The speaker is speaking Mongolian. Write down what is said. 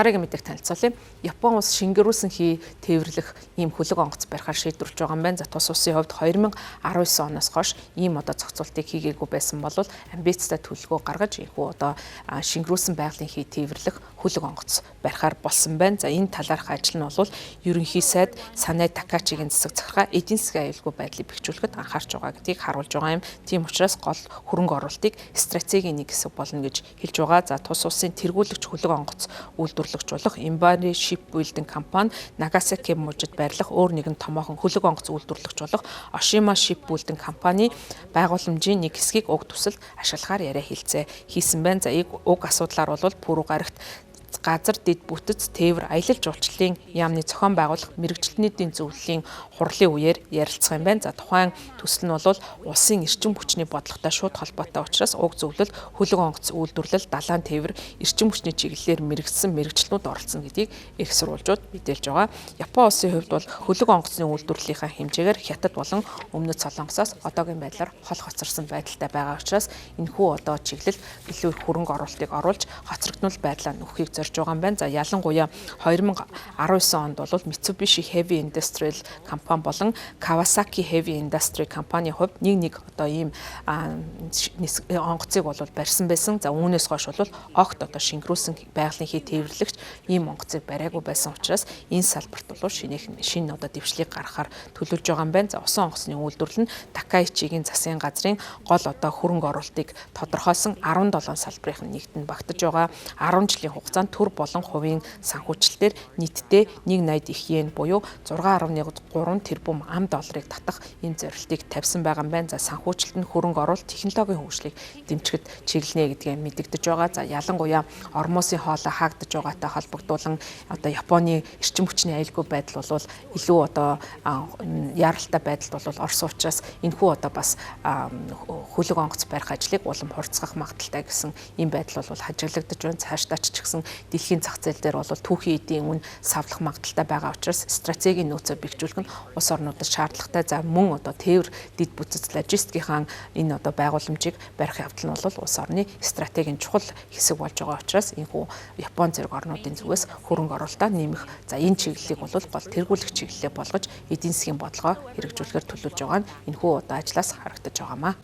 дараагийн мэдээг танилцуулъя. Япон улс шингэрүүлсэн хий тээвэрлэх ийм хөлөг онгоц барихаар шийдвэрлэж байгаа юм байна. За тус улсын хувьд 2019 оноос хойш ийм одоо зохицуултыг хийгээгүй байсан бол амбицтай төлөвлөгөө гаргаж ийхүү одоо шингэрүүлсэн байгалийн хий тээвэрлэх хөлөг онгоц барихаар болсон байна. За энэ талаарх ажил нь бол ерөнхий сайд Санай Такачигийн засаг захиргаа эдийн засгийн аюулгүй байдлыг бэхжүүлэхэд анхаарч байгаа гэдгийг харуулж байгаа юм. Тийм учраас гол хөрөнгө оруулалтыг стратегийн нэг хэсэг болно гэж хэлж байгаа. За тус улсын тэргүүлэгч хөлөг онгоц үйлдвэрлэгч болох Imbari Shipbuilding компани Нагасаки мужид байрлах өөр нэгэн томоохон хөлөг онгоц үйлдвэрлэгч болох Oshima Shipbuilding компани байгууламжийн нэг хэсгийг уг төсөлд ашиглахаар яриа хэлцээ хийсэн байна. За уг асуудлаар бол пүрэв гарагт газар дэд бүтэц тээвэр аялал жуулчлалын яамны зохион байгуулах мэрэгчлэнүүдийн зөвлөлийн хурлын үеэр ярилцсан юм байна. За тухайн төсөл нь бол улсын эрчим хүчний бодлоготой шууд холбоотой учраас уг зөвлөлд хөлөг онгоц үйлдвэрлэл, далайн тээвэр, эрчим хүчний чиглэлээр мэрэгдсэн мэрэгчлэнүүд оролцсон гэдгийг их сурвалжууд мэдээлж байгаа. Япон улсын хувьд бол хөлөг онгоцны үйлдвэрлэлийнхаа хэмжээгээр Хятад болон Өмнөд Солонгосоос одоогийн байдлаар хол хоцорсон байдалтай байгаа учраас энэхүү одоо чиглэл илүү их хөрөнгө оруулалтыг оруулж хоцрогдмол байдлаа нөхөхийг зорж байгаа юм байна. За ялангуяа 2019 онд бол Mitsubishi Heavy Industrial компани болон Kawasaki Heavy Industry компанийн хувьд нэг одоо ийм онгоцыг бол барьсан байсан. За үүнээс хойш бол огт одоо шингэрүүлсэн байгалийн хий тээвэрлэгч ийм онгоцыг бариагүй байсан учраас энэ салбарт бол шинэ одоо дэвшлийг гаргахаар төлөвлөж байгаа юм байна. За усан онгоцны үйлдвэрлэл нь Takaichiгийн засгийн газрын гол одоо хөрөнгө оруулалтыг тодорхойлсон 17 салбарын нэгдэнд багтаж байгаа. 10 жилийн хугацаанд төр болон хувийн санхүүжилтээр нийтдээ 180 их йен буюу 6.3 тэрбум $ыг татах энэ зорилтыг тавьсан байгаа юм байна. За санхүүжилт нь хөрөнгө оруулалт, технологийн хөгжлийг дэмжихэд чиглэнэ гэдгээ мэдэгдэж байгаа. За ялангуяа ормосын хоолой хаагдж байгаатай холбогдуулан одоо Японы эрчим хүчний аюулгүй байдал бол илүү одоо яаралтай байдалд бол орсон учраас энэхүү одоо бас хөлөг онгоц барих ажлыг улам хурцгах магадaltaй гэсэн ийм байдал бол хажиглагдаж байна. Цаашдаач ч гэсэн дэлхийн зах зээл дээр бол түүхийн эдийн үн савлах магадaltaй байгаа учраас стратегийн нөөцөө бэхжүүлэх нь улс орнуудад шаардлагатай. За мөн одоо тээвэр дэд бүтэц логистикийн энэ одоо байгууламжийг барих явдал нь бол улс орны стратегийн чухал хэсэг болж байгаа учраас энэхүү Япон зэрэг орнуудын зүгээс хөрөнгө оруулалтаа нэмэх. За энэ чиглэлийг бол гол тэргүүлэх чиглэлээ болгож эдийн засгийн бодлогоо хэрэгжүүлэхээр төлөвлөж байгаа нь энэхүү одоо ажлаас харагдаж байгаамаа.